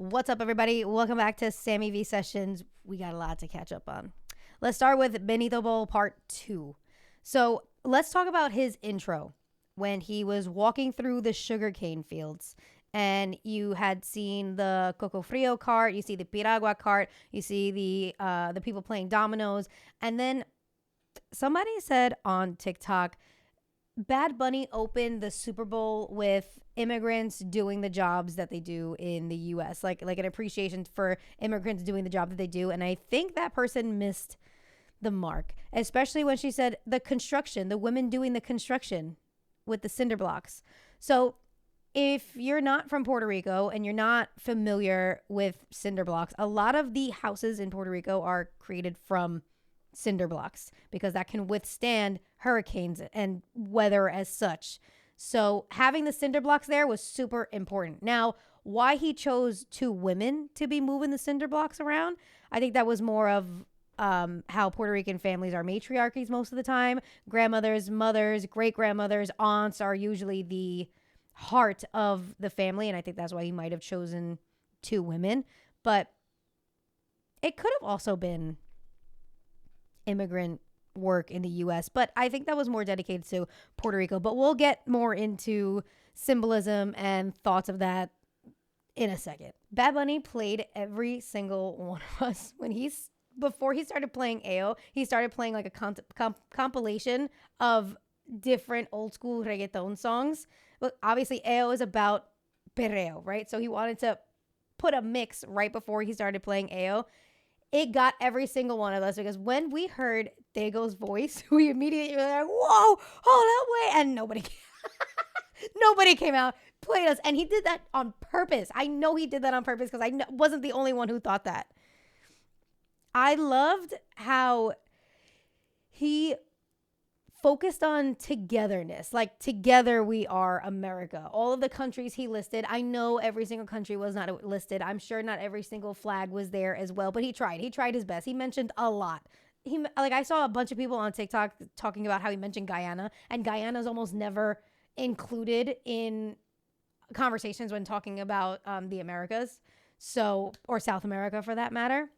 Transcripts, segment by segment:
What's up, everybody? Welcome back to Sammy V Sessions. We got a lot to catch up on. Let's start with Benito Bowl Part 2. So let's talk about his intro when he was walking through the sugarcane fields. And you had seen the Coco Frio cart, you see the Piragua cart, you see the people playing dominoes. And then somebody said on TikTok, Bad Bunny opened the Super Bowl with immigrants doing the jobs that they do in the U.S., like an appreciation for immigrants doing the job that they do. And I think that person missed the mark, especially when she said the construction, the women doing the construction with the cinder blocks. So if you're not from Puerto Rico and you're not familiar with cinder blocks, a lot of the houses in Puerto Rico are created from cinder blocks because that can withstand hurricanes and weather as such. So having the cinder blocks there was super important. Now, why he chose two women to be moving the cinder blocks around, I think that was more of how Puerto Rican families are matriarchies most of the time. Grandmothers, mothers, great-grandmothers, aunts are usually the heart of the family, and I think that's why he might have chosen two women. But it could have also been immigrant work in the U.S., but I think that was more dedicated to Puerto Rico. But we'll get more into symbolism and thoughts of that in a second. Bad Bunny played every single one of us before he started playing AO. He started playing like a compilation of different old school reggaeton songs. But obviously AO is about perreo, right? So he wanted to put a mix right before he started playing AO. It got every single one of us because when we heard Dago's voice, we immediately were like, whoa, hold up, wait. And nobody came out, played us. And he did that on purpose. I know he did that on purpose because I wasn't the only one who thought that. I loved how he focused on togetherness. Like, together we are America. All of the countries he listed, I know every single country was not listed. I'm sure not every single flag was there as well, but he tried his best. He mentioned a lot. I saw a bunch of people on TikTok talking about how he mentioned Guyana, and Guyana is almost never included in conversations when talking about the Americas, or South America for that matter.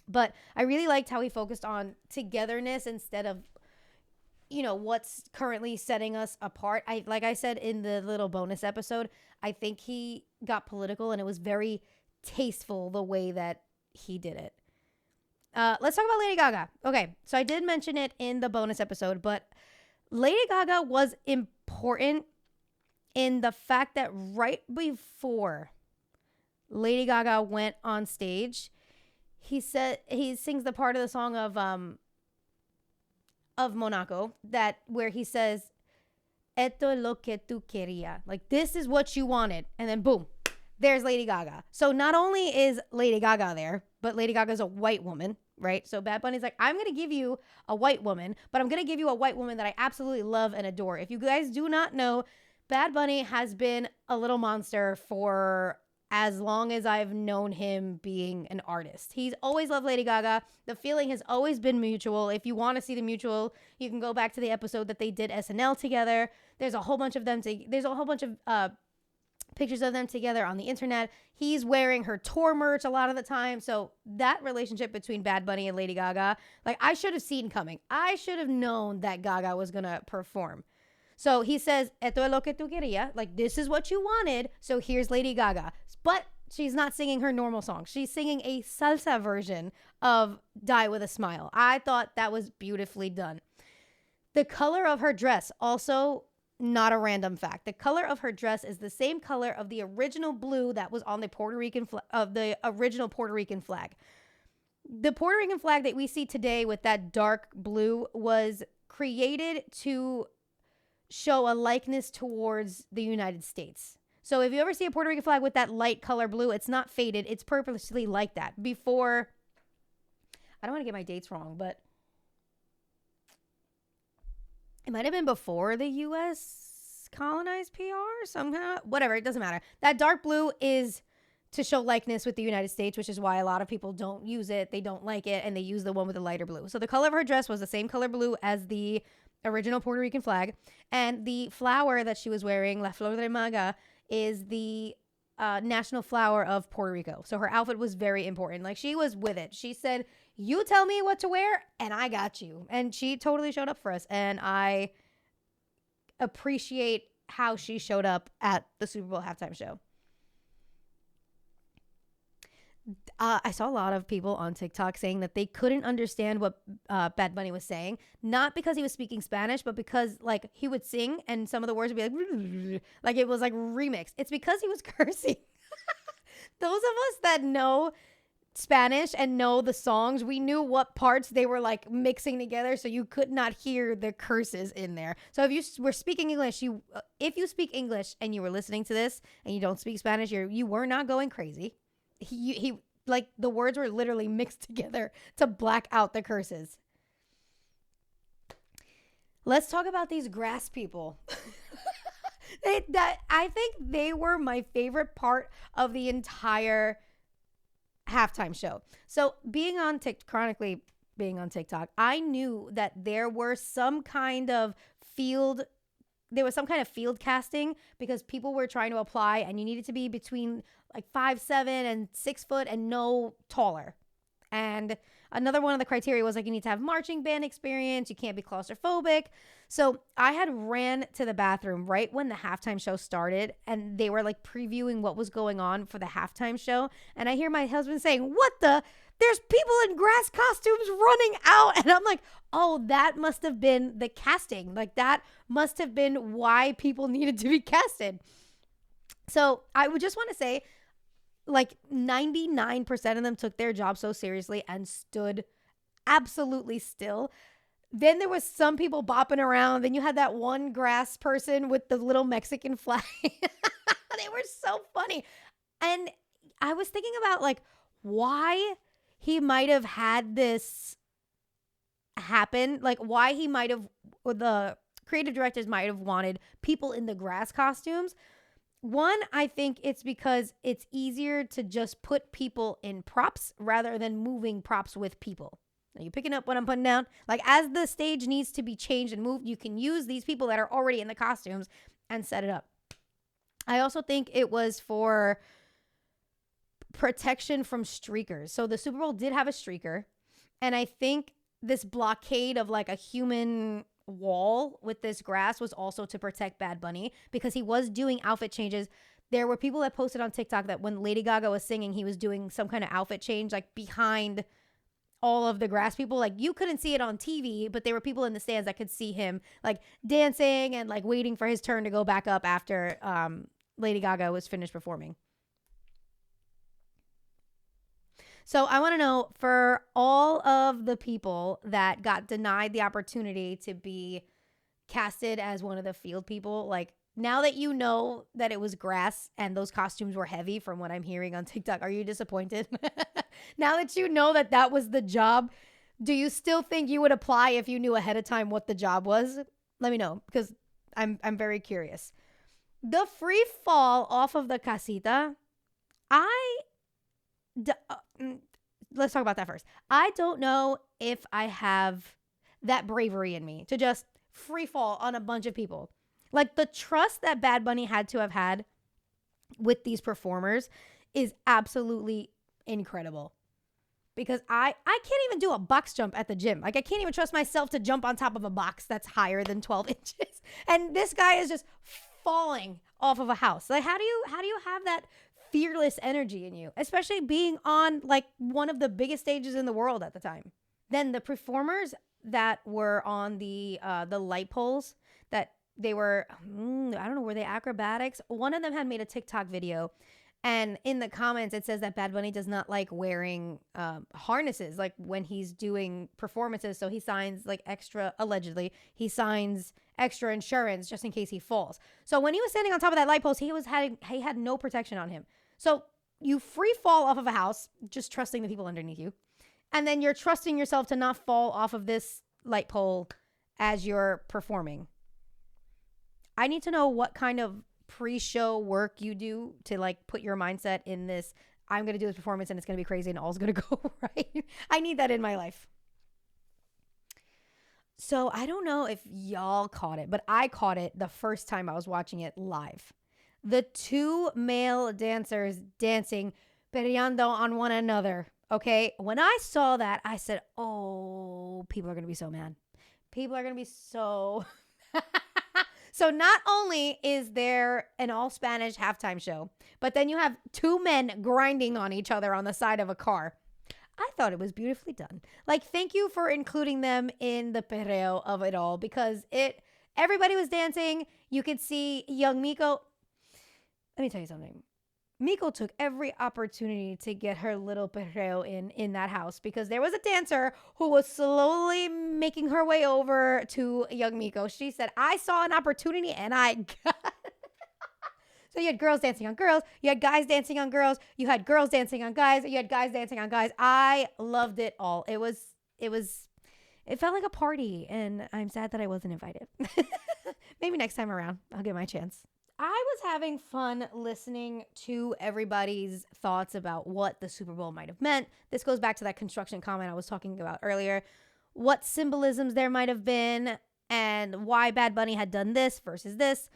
But I really liked how he focused on togetherness instead of what's currently setting us apart. Like I said in the little bonus episode, I think he got political and it was very tasteful the way that he did it. Let's talk about Lady Gaga. Okay, so I did mention it in the bonus episode, but Lady Gaga was important in the fact that right before Lady Gaga went on stage, he sings the part of the song of Monaco where he says, "Esto es lo que tú querías." Like, this is what you wanted. And then boom, there's Lady Gaga. So not only is Lady Gaga there, but Lady Gaga's a white woman, right? So Bad Bunny's like, I'm going to give you a white woman, but I'm going to give you a white woman that I absolutely love and adore. If you guys do not know, Bad Bunny has been a little monster for as long as I've known him being an artist. He's always loved Lady Gaga. The feeling has always been mutual. If you want to see the mutual, you can go back to the episode that they did SNL together. There's a whole bunch of pictures of them together on the internet. He's wearing her tour merch a lot of the time. So that relationship between Bad Bunny and Lady Gaga, like, I should have seen coming. I should have known that Gaga was going to perform. So he says, "Esto es lo que tú querías," like, this is what you wanted. So here's Lady Gaga. But she's not singing her normal song. She's singing a salsa version of Die With a Smile. I thought that was beautifully done. The color of her dress, also not a random fact. The color of her dress is the same color of the original blue that was on the original Puerto Rican flag. The Puerto Rican flag that we see today with that dark blue was created to show a likeness towards the United States. So if you ever see a Puerto Rican flag with that light color blue, it's not faded. It's purposely like that. Before, I don't want to get my dates wrong, but it might have been before the U.S. colonized PR, somehow. Whatever, it doesn't matter. That dark blue is to show likeness with the United States, which is why a lot of people don't use it. They don't like it, and they use the one with the lighter blue. So the color of her dress was the same color blue as the original Puerto Rican flag. And the flower that she was wearing, La Flor de Maga, is the national flower of Puerto Rico. So her outfit was very important. Like she was with it. She said, "You tell me what to wear and I got you." And she totally showed up for us. And I appreciate how she showed up at the Super Bowl halftime show. I saw a lot of people on TikTok saying that they couldn't understand what Bad Bunny was saying, not because he was speaking Spanish, but because like he would sing and some of the words would be like it was like remixed. It's because he was cursing. Those of us that know Spanish and know the songs, we knew what parts they were like mixing together, so you could not hear the curses in there. So if you were speaking English, if you speak English and you were listening to this and you don't speak Spanish, you were not going crazy. He like the words were literally mixed together to black out the curses. Let's talk about these grass people. I think they were my favorite part of the entire halftime show. So chronically being on TikTok, I knew that there was some kind of field casting because people were trying to apply and you needed to be between like 5'7" and 6 foot and no taller. And another one of the criteria was like you need to have marching band experience. You can't be claustrophobic. So I had ran to the bathroom right when the halftime show started and they were like previewing what was going on for the halftime show. And I hear my husband saying, there's people in grass costumes running out. And I'm like, oh, that must have been the casting. Like that must have been why people needed to be casted. So I would just want to say, like 99% of them took their job so seriously and stood absolutely still. Then there was some people bopping around. Then you had that one grass person with the little Mexican flag. They were so funny. And I was thinking about like why he might have had this happen. Like why he might have, or the creative directors might have wanted people in the grass costumes. One, I think it's because it's easier to just put people in props rather than moving props with people. Are you picking up what I'm putting down? Like as the stage needs to be changed and moved, you can use these people that are already in the costumes and set it up. I also think it was for protection from streakers. So the Super Bowl did have a streaker. And I think this blockade of like a human wall with this grass was also to protect Bad Bunny because he was doing outfit changes. There were people that posted on TikTok that when Lady Gaga was singing, he was doing some kind of outfit change like behind all of the grass people. Like you couldn't see it on TV, but there were people in the stands that could see him like dancing and like waiting for his turn to go back up after Lady Gaga was finished performing. So I want to know, for all of the people that got denied the opportunity to be casted as one of the field people, like now that you know that it was grass and those costumes were heavy from what I'm hearing on TikTok, are you disappointed? Now that you know that that was the job, do you still think you would apply if you knew ahead of time what the job was? Let me know because I'm very curious. The free fall off of the casita, let's talk about that first. I don't know if I have that bravery in me to just free fall on a bunch of people. Like the trust that Bad Bunny had to have had with these performers is absolutely incredible. Because I can't even do a box jump at the gym. Like I can't even trust myself to jump on top of a box that's higher than 12 inches. And this guy is just falling off of a house. Like how do you have that fearless energy in you, especially being on like one of the biggest stages in the world at the time? Then the performers that were on the light poles, that they were, I don't know, were they acrobatics? One of them had made a TikTok video, and in the comments it says that Bad Bunny does not like wearing harnesses like when he's doing performances, so he signs like extra, allegedly he signs extra insurance just in case he falls. So when he was standing on top of that light post, he had no protection on him. So you free fall off of a house, just trusting the people underneath you. And then you're trusting yourself to not fall off of this light pole as you're performing. I need to know what kind of pre-show work you do to like put your mindset in this. I'm going to do this performance and it's going to be crazy and all's going to go right. I need that in my life. So I don't know if y'all caught it, but I caught it the first time I was watching it live. The two male dancers dancing, perreando on one another. Okay. When I saw that, I said, oh, people are going to be so mad. People are going to be so. So not only is there an all Spanish halftime show, but then you have two men grinding on each other on the side of a car. I thought it was beautifully done. Like, thank you for including them in the perreo of it all, because everybody was dancing. You could see young Miko. Let me tell you something. Miko took every opportunity to get her little perreo in that house, because there was a dancer who was slowly making her way over to young Miko. She said, I saw an opportunity and I got So you had girls dancing on girls, you had guys dancing on girls, you had girls dancing on guys, you had guys dancing on guys. I loved it all. It felt like a party, and I'm sad that I wasn't invited. Maybe next time around, I'll get my chance. I was having fun listening to everybody's thoughts about what the Super Bowl might have meant. This goes back to that construction comment I was talking about earlier. What symbolisms there might have been, and why Bad Bunny had done this versus this.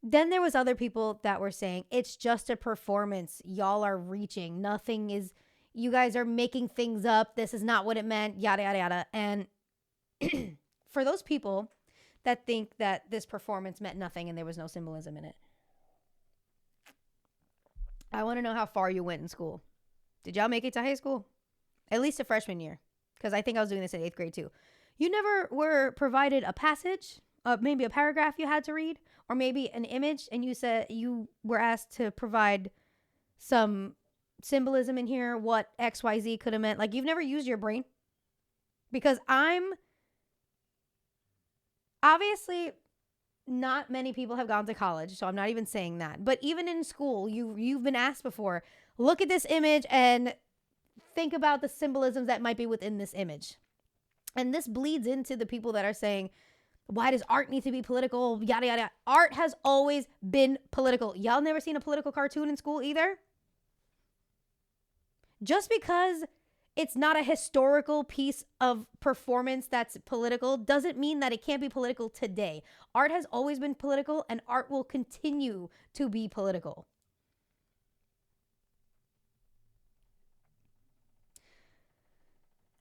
Then there was other people that were saying, it's just a performance. Y'all are reaching. You guys are making things up. This is not what it meant, yada, yada, yada. And for those people that think that this performance meant nothing and there was no symbolism in it, I want to know how far you went in school. Did y'all make it to high school? At least a freshman year, because I think I was doing this in 8th grade too. You never were provided a passage, maybe a paragraph you had to read, or maybe an image, and you were asked to provide some symbolism in here, what XYZ could have meant. Like, you've never used your brain? Because obviously, not many people have gone to college, so I'm not even saying that. But even in school, you've been asked before, look at this image and think about the symbolisms that might be within this image. And this bleeds into the people that are saying, why does art need to be political? Yada, yada. Art has always been political. Y'all never seen a political cartoon in school either? Just because it's not a historical piece of performance that's political doesn't mean that it can't be political today. Art has always been political, and art will continue to be political.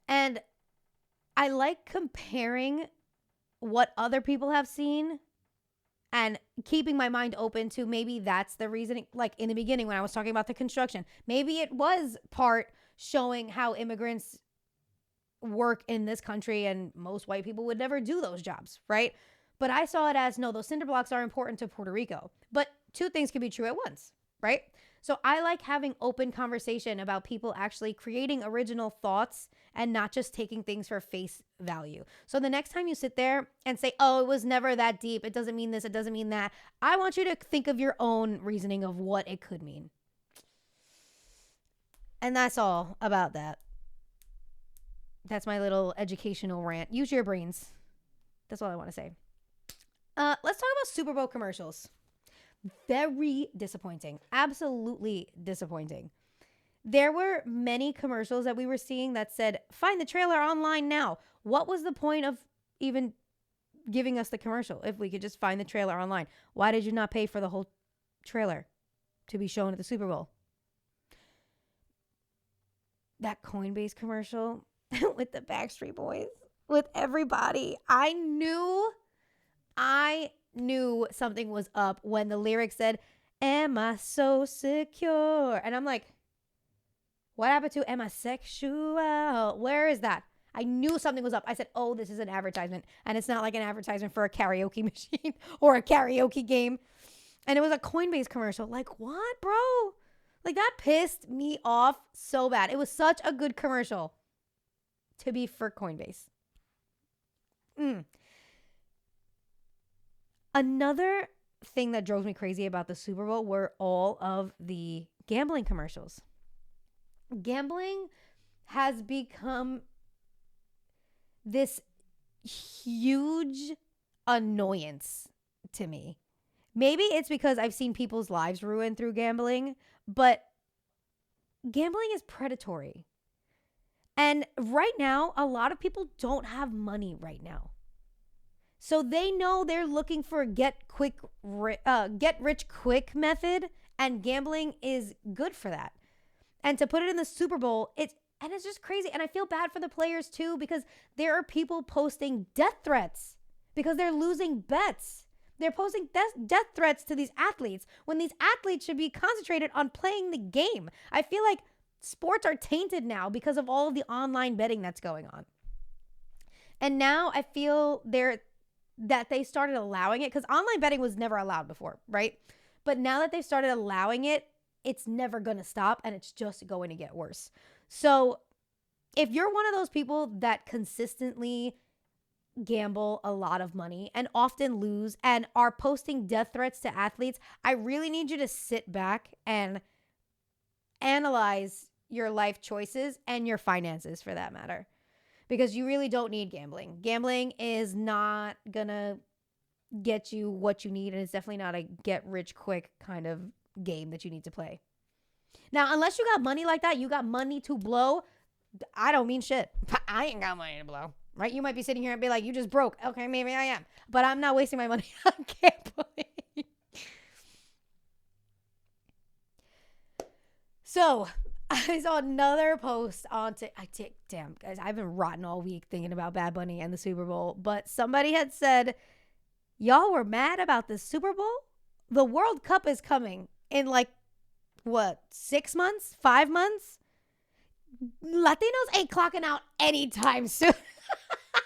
And I like comparing what other people have seen and keeping my mind open to maybe that's the reasoning. Like in the beginning when I was talking about the construction, maybe it was part showing how immigrants work in this country, and most white people would never do those jobs, right? But I saw it as, no, those cinder blocks are important to Puerto Rico. But two things can be true at once, right? So I like having open conversation about people actually creating original thoughts and not just taking things for face value. So the next time you sit there and say, oh, it was never that deep, it doesn't mean this, it doesn't mean that, I want you to think of your own reasoning of what it could mean. And that's all about that. That's my little educational rant. Use your brains. That's all I want to say. Let's talk about Super Bowl commercials. Very disappointing. Absolutely disappointing. There were many commercials that we were seeing that said, find the trailer online now. What was the point of even giving us the commercial if we could just find the trailer online? Why did you not pay for the whole trailer to be shown at the Super Bowl? That Coinbase commercial with the Backstreet Boys, with everybody. I knew something was up when the lyrics said, am I so secure? And I'm like, what happened to am I sexual? Where is that? I knew something was up. I said, oh, this is an advertisement. And it's not like an advertisement for a karaoke machine or a karaoke game. And it was a Coinbase commercial. Like, what, bro? Like, that pissed me off so bad. It was such a good commercial to be for Coinbase. Another thing that drove me crazy about the Super Bowl were all of the gambling commercials. Gambling has become this huge annoyance to me. Maybe it's because I've seen people's lives ruined through gambling, but gambling is predatory. And right now, a lot of people don't have money right now. So they know they're looking for a get rich quick method, and gambling is good for that. And to put it in the Super Bowl, it's just crazy. And I feel bad for the players too, because there are people posting death threats because they're losing bets. They're posting death threats to these athletes when these athletes should be concentrated on playing the game. I feel like sports are tainted now because of all of the online betting that's going on. And now I feel that they started allowing it, because online betting was never allowed before, right? But now that they've started allowing it, it's never going to stop, and it's just going to get worse. So if you're one of those people that consistently gamble a lot of money and often lose and are posting death threats to athletes, I really need you to sit back and analyze your life choices and your finances, for that matter, because you really don't need gambling. Gambling is not going to get you what you need, and it's definitely not a get rich quick kind of game that you need to play. Now, unless you got money like that, you got money to blow, I don't mean shit. I ain't got money to blow, right? You might be sitting here and be like, you just broke. Okay, maybe I am, but I'm not wasting my money on gambling. So I saw another post on damn guys, I've been rotten all week thinking about Bad Bunny and the Super Bowl, but somebody had said, y'all were mad about the Super Bowl? The World Cup is coming in 6 months, 5 months? Latinos ain't clocking out anytime soon.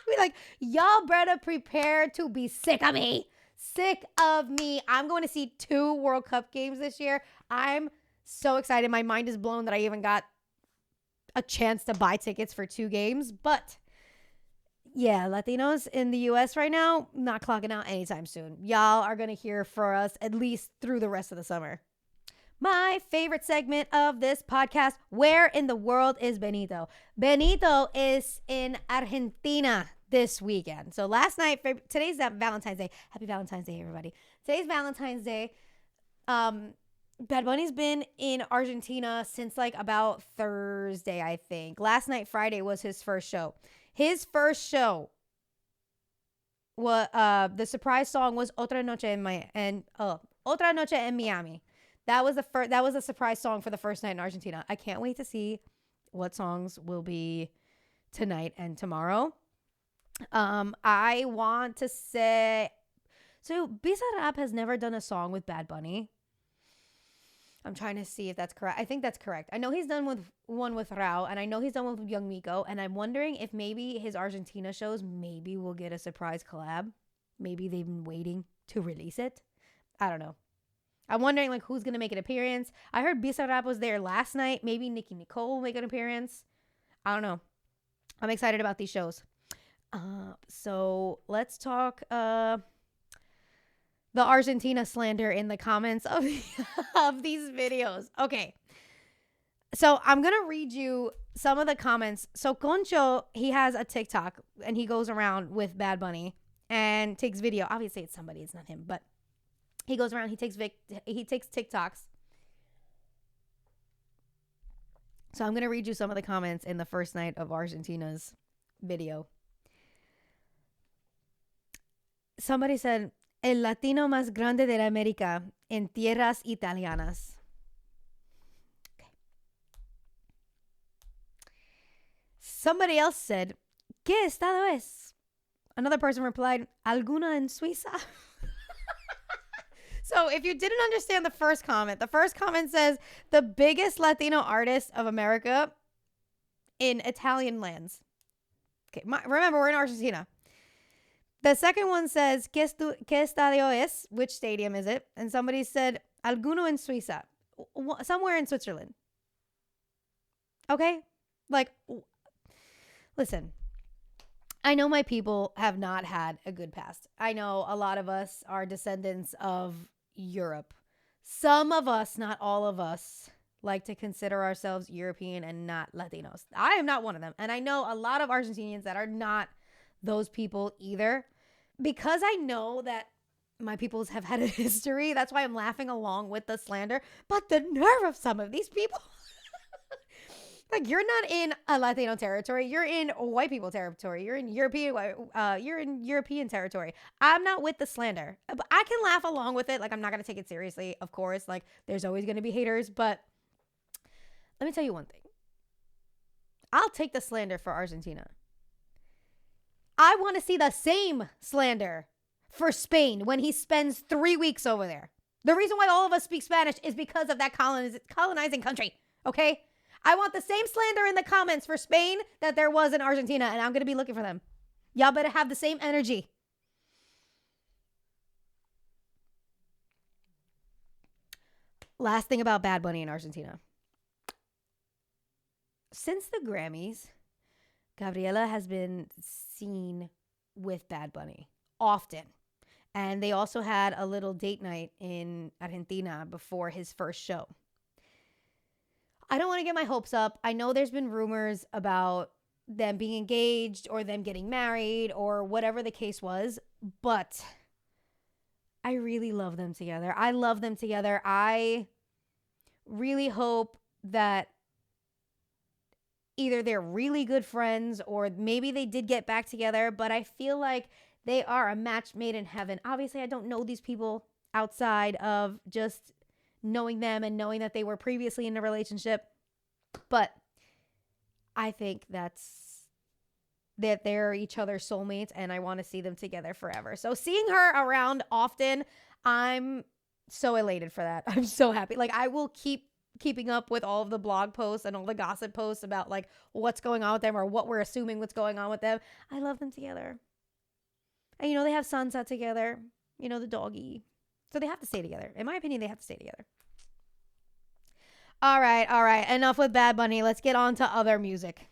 Be like, y'all better prepare to be sick of me. Sick of me. I'm going to see 2 World Cup games this year. I'm so excited. My mind is blown that I even got a chance to buy tickets for 2 games. But yeah, Latinos in the US right now, not clocking out anytime soon. Y'all are going to hear from us at least through the rest of the summer. My favorite segment of this podcast, where in the world is Benito? Benito is in Argentina this weekend. So last night, today's Valentine's Day. Happy Valentine's Day, everybody. Today's Valentine's Day. Bad Bunny's been in Argentina since about Thursday, I think. Last night, Friday, was his first show. His first show, the surprise song was Otra Noche en Miami. That was a surprise song for the first night in Argentina. I can't wait to see what songs will be tonight and tomorrow. I want to say, so Bizarrap has never done a song with Bad Bunny. I'm trying to see if that's correct. I think that's correct. I know he's done one with Rao, and I know he's done one with Young Miko, and I'm wondering if maybe his Argentina shows maybe will get a surprise collab. Maybe they've been waiting to release it. I don't know. I'm wondering who's going to make an appearance. I heard Bizarrap was there last night. Maybe Nicki Nicole will make an appearance. I don't know. I'm excited about these shows. So let's talk the Argentina slander in the comments of these videos. Okay. So I'm going to read you some of the comments. So Concho, he has a TikTok and he goes around with Bad Bunny and takes video. Obviously it's somebody, it's not him, but he goes around, he takes TikToks. So I'm going to read you some of the comments in the first night of Argentina's video. Somebody said, el Latino más grande de la América en tierras italianas. Okay. Somebody else said, ¿Qué estado es? Another person replied, ¿Alguna en Suiza? So if you didn't understand the first comment says the biggest Latino artist of America in Italian lands. Okay, remember, we're in Argentina. The second one says, ¿Qué estadio es? Which stadium is it? And somebody said, Alguno en Suiza. Somewhere in Switzerland. Okay? Listen. I know my people have not had a good past. I know a lot of us are descendants of Europe. Some of us, not all of us, like to consider ourselves European and not Latinos. I am not one of them. And I know a lot of Argentinians that are not those people either. Because I know that my peoples have had a history, that's why I'm laughing along with the slander. But the nerve of some of these people. Like, you're not in a Latino territory. You're in white people territory. You're in European territory. I'm not with the slander. But I can laugh along with it. Like, I'm not going to take it seriously, of course. Like, there's always going to be haters. But let me tell you one thing. I'll take the slander for Argentina. I want to see the same slander for Spain when he spends 3 weeks over there. The reason why all of us speak Spanish is because of that colonizing country, okay? I want the same slander in the comments for Spain that there was in Argentina, and I'm going to be looking for them. Y'all better have the same energy. Last thing about Bad Bunny in Argentina. Since the Grammys, Gabriela has been seen with Bad Bunny often. And they also had a little date night in Argentina before his first show. I don't want to get my hopes up. I know there's been rumors about them being engaged or them getting married or whatever the case was, but I really love them together. I love them together. I really hope that either they're really good friends or maybe they did get back together, but I feel like they are a match made in heaven. Obviously, I don't know these people outside of just knowing them and knowing that they were previously in a relationship, but I think that they're each other's soulmates, and I want to see them together forever. So seeing her around often, I'm so elated for that. I'm so happy. Like, I will keeping up with all of the blog posts and all the gossip posts about like what's going on with them or what we're assuming what's going on with them. I love them together. And they have sunset together, the doggy. So they have to stay together. In my opinion, they have to stay together. All right. Enough with Bad Bunny. Let's get on to other music.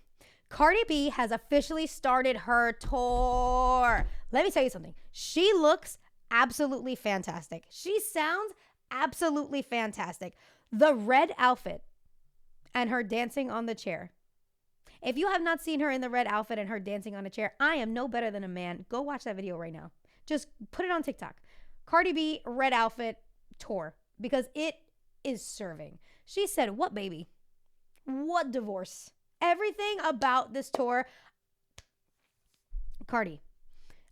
Cardi B has officially started her tour. Let me tell you something. She looks absolutely fantastic. She sounds absolutely fantastic. The red outfit and her dancing on the chair. If you have not seen her in the red outfit and her dancing on a chair, I am no better than a man. Go watch that video right now. Just put it on TikTok. Cardi B red outfit tour, because it is serving. She said, what baby? What divorce? Everything about this tour. Cardi,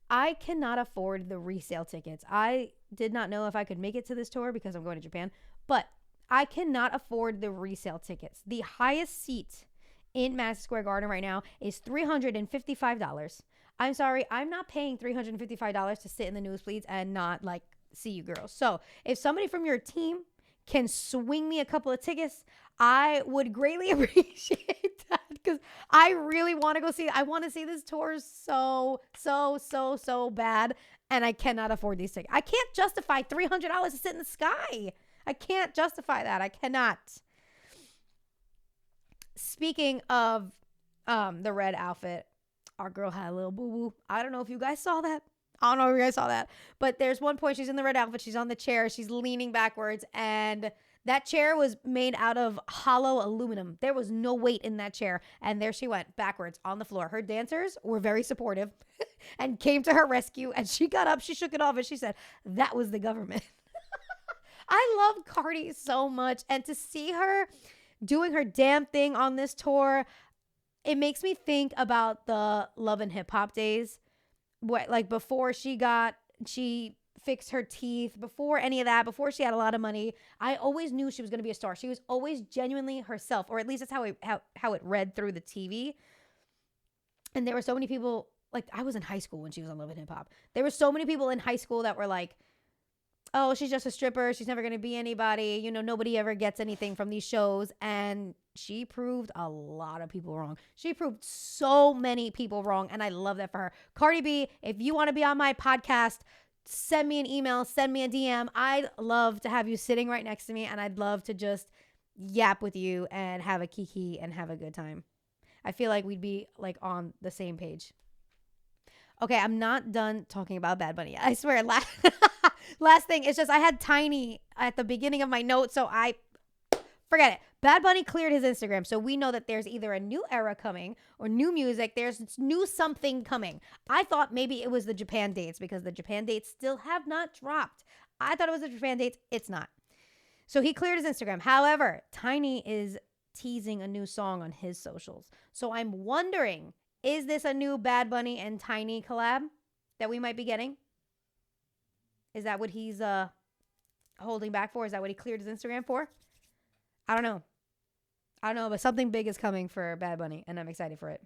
I cannot afford the resale tickets. I did not know if I could make it to this tour because I'm going to Japan, but I cannot afford the resale tickets. The highest seat in Madison Square Garden right now is $355. I'm sorry, I'm not paying $355 to sit in the nosebleeds and not like see you girls. So if somebody from your team can swing me a couple of tickets, I would greatly appreciate that, because I really want to go see. I want to see this tour so bad, and I cannot afford these tickets. I can't justify $300 to sit in the sky. I can't justify that. I cannot. Speaking of the red outfit, our girl had a little boo-boo. I don't know if you guys saw that. But there's one point she's in the red outfit. She's on the chair. She's leaning backwards. And that chair was made out of hollow aluminum. There was no weight in that chair. And there she went backwards on the floor. Her dancers were very supportive and came to her rescue. And she got up. She shook it off. And she said, that was the government. I love Cardi so much. And to see her doing her damn thing on this tour, it makes me think about the Love and Hip Hop days. Like before she fixed her teeth, before any of that, before she had a lot of money, I always knew she was going to be a star. She was always genuinely herself, or at least that's how it read through the TV. And there were so many people, like I was in high school when she was on Love and Hip Hop. There were so many people in high school that were like, oh, she's just a stripper. She's never going to be anybody. Nobody ever gets anything from these shows. And she proved a lot of people wrong. She proved so many people wrong. And I love that for her. Cardi B, if you want to be on my podcast, send me an email, send me a DM. I'd love to have you sitting right next to me. And I'd love to just yap with you and have a kiki and have a good time. I feel like we'd be like on the same page. Okay, I'm not done talking about Bad Bunny yet. I swear. Last thing, it's just I had Tiny at the beginning of my notes, so I forget it. Bad Bunny cleared his Instagram, so we know that there's either a new era coming or new music. There's new something coming. I thought maybe it was the Japan dates, because the Japan dates still have not dropped. I thought it was the Japan dates. It's not. So he cleared his Instagram. However, Tiny is teasing a new song on his socials. So I'm wondering, is this a new Bad Bunny and Tiny collab that we might be getting? Is that what he's holding back for? Is that what he cleared his Instagram for? I don't know. I don't know, but something big is coming for Bad Bunny, and I'm excited for it.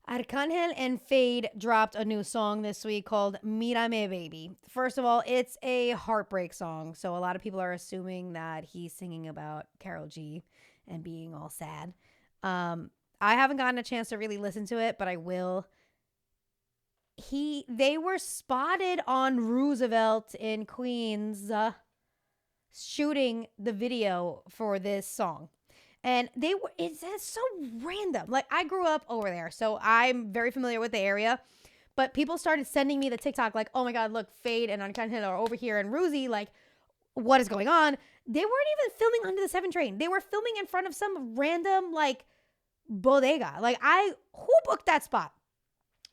Arcángel and Fade dropped a new song this week called Mírame Baby. First of all, it's a heartbreak song, so a lot of people are assuming that he's singing about Karol G and being all sad. I haven't gotten a chance to really listen to it, but I will. They were spotted on Roosevelt in Queens shooting the video for this song. And it's so random. Like, I grew up over there, so I'm very familiar with the area. But people started sending me the TikTok, like, oh my God, look, Fade and Arcángel are over here in Roosie. Like, what is going on? They weren't even filming under the 7 train. They were filming in front of some random, like, bodega. Like, who booked that spot?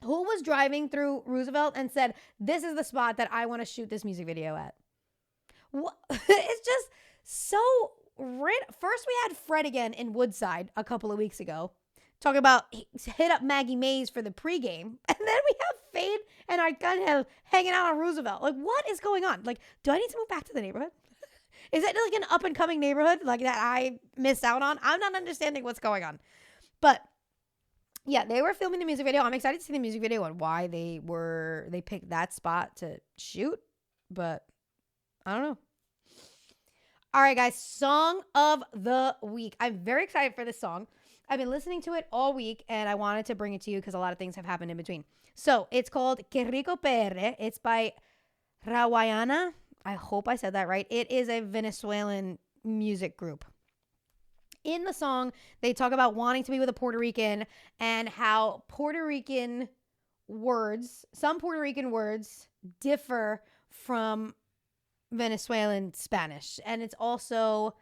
Who was driving through Roosevelt and said, this is the spot that I want to shoot this music video at? What? It's just so random. First, we had Fred again in Woodside a couple of weeks ago, talking about hit up Maggie Mays for the pregame. And then we have Fade and Arcángel hanging out on Roosevelt. Like, what is going on? Like, do I need to move back to the neighborhood? Is that like an up and coming neighborhood like that I missed out on? I'm not understanding what's going on. But yeah, they were filming the music video. I'm excited to see the music video and why they picked that spot to shoot. But I don't know. All right, guys, song of the week. I'm very excited for this song. I've been listening to it all week, and I wanted to bring it to you because a lot of things have happened in between. So it's called Que Rico PR. It's by Rawayana. I hope I said that right. It is a Venezuelan music group. In the song, they talk about wanting to be with a Puerto Rican and how Puerto Rican words, some Puerto Rican words, differ from Venezuelan Spanish. And it's also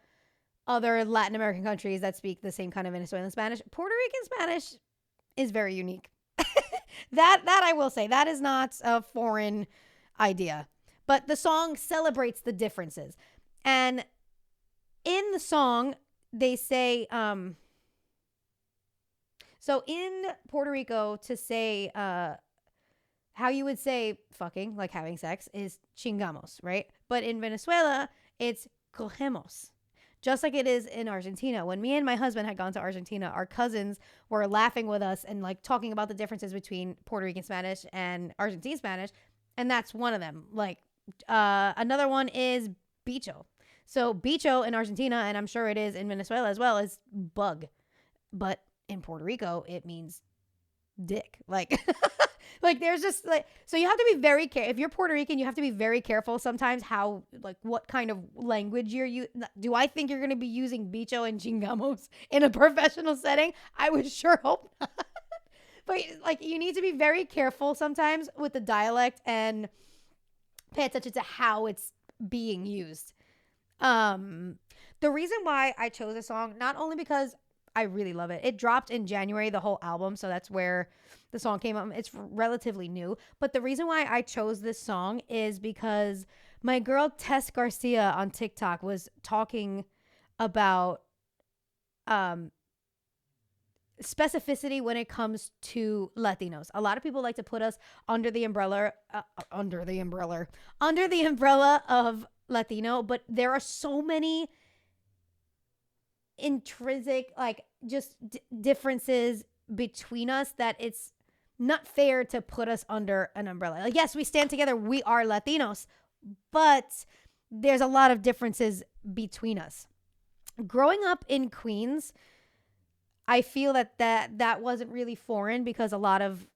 other Latin American countries that speak the same kind of Venezuelan Spanish. Puerto Rican Spanish is very unique. That I will say. That is not a foreign idea. But the song celebrates the differences. And in the song, they say, so in Puerto Rico, to say, how you would say fucking, like having sex, is chingamos, right? But in Venezuela, it's cogemos. Just like it is in Argentina. When me and my husband had gone to Argentina, our cousins were laughing with us and like talking about the differences between Puerto Rican Spanish and Argentine Spanish. And that's one of them. Like, another one is bicho. So bicho in Argentina, and I'm sure it is in Venezuela as well, is bug. But in Puerto Rico, it means dick. Like, like there's just like, so you have to be very careful. If you're Puerto Rican, you have to be very careful sometimes how, like, what kind of language you're using. Do I think you're going to be using bicho and chingamos in a professional setting? I would sure hope not. But like, you need to be very careful sometimes with the dialect and pay attention to how it's being used. The reason why I chose a song, not only because I really love it. It dropped in January, the whole album. So that's where the song came up. It's relatively new. But the reason why I chose this song is because my girl Tess Garcia on TikTok was talking about specificity when it comes to Latinos. A lot of people like to put us under the umbrella of Latino, but there are so many intrinsic, like, just differences between us that it's not fair to put us under an umbrella. Like, yes, we stand together, we are Latinos, but there's a lot of differences between us. Growing up in Queens, I feel that wasn't really foreign because a lot of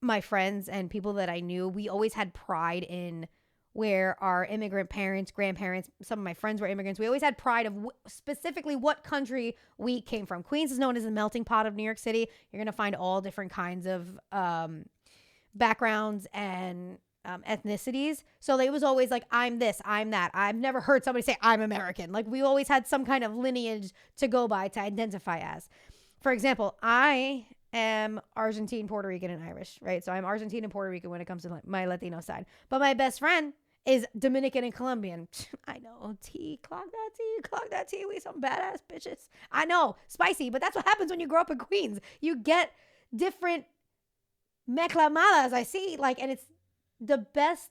my friends and people that I knew, we always had pride in where our immigrant parents, grandparents, some of my friends were immigrants. We always had pride of specifically what country we came from. Queens is known as the melting pot of New York City. You're going to find all different kinds of backgrounds and ethnicities. So it was always like, I'm this, I'm that. I've never heard somebody say I'm American. Like, we always had some kind of lineage to go by to identify as. For example, I am Argentine, Puerto Rican, and Irish, right? So I'm Argentine and Puerto Rican when it comes to my Latino side. But my best friend is Dominican and Colombian. I know. Clock that tea. We some badass bitches. I know. Spicy, but that's what happens when you grow up in Queens. You get different meclamadas, I see. Like, and it's the best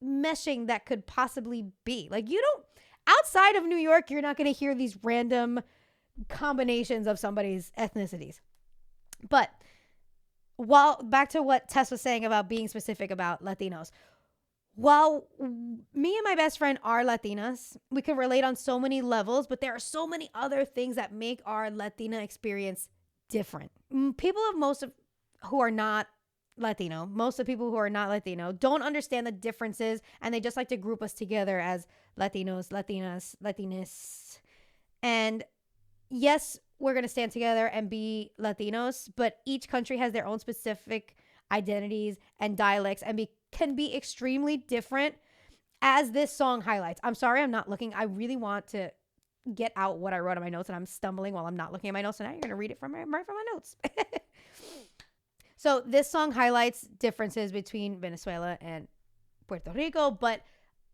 meshing that could possibly be. Like, you don't, outside of New York, you're not going to hear these random combinations of somebody's ethnicities. But while back to what Tess was saying about being specific about Latinos, while me and my best friend are Latinas, we can relate on so many levels, but there are so many other things that make our Latina experience different. People of most of who are not Latino, most of the people who are not Latino don't understand the differences, and they just like to group us together as Latinos, Latinas, Latinis. And yes, we're going to stand together and be Latinos, but each country has their own specific identities and dialects and can be extremely different, as this song highlights. I'm sorry, I'm not looking. I really want to get out what I wrote on my notes, and I'm stumbling while I'm not looking at my notes. So now you're going to read it right from my notes. So this song highlights differences between Venezuela and Puerto Rico, but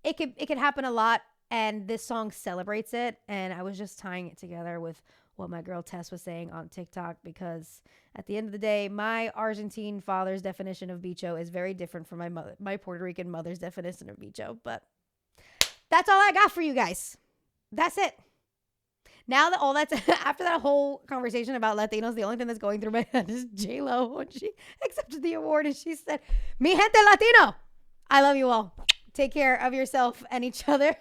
it could happen a lot, and this song celebrates it. And I was just tying it together with what my girl Tess was saying on TikTok, because at the end of the day, my Argentine father's definition of bicho is very different from my Puerto Rican mother's definition of bicho. But that's all I got for you guys. That's it. Now that all that's after that whole conversation about Latinos, the only thing that's going through my head is J-Lo when she accepted the award and she said, "Mi gente Latino, I love you all. Take care of yourself and each other."